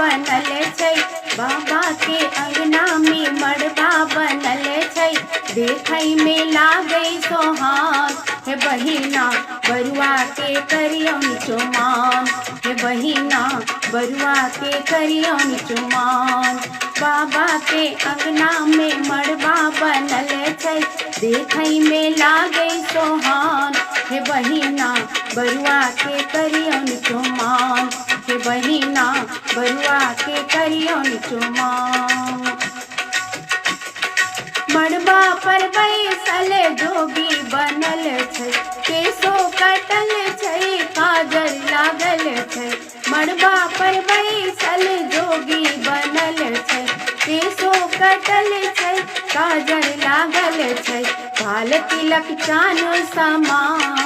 बनल छै, बाबा के अंगना में मड़बा बनल छै, देखै में लागै सोहान। हे बहिना बरुआ के करियौन चुमाओन, हे बहिना बरुआ के करियौन चुमाओन। बाबा के अंगना में मड़बा बनल छै, देखै में लागै सोहान। हे बहिना बरुआ के करियौन चुमाओन, हे बहिना बरुआ के करियौन चुमाओन। मड़बा पर बैसल जोगी बनल छै, केसो कटल छै, काजर लागल छै। मड़बा पर बैसल जोगी बनल छै, केसो कटल छै, काजर लागल छै, काल तिलक चान समान।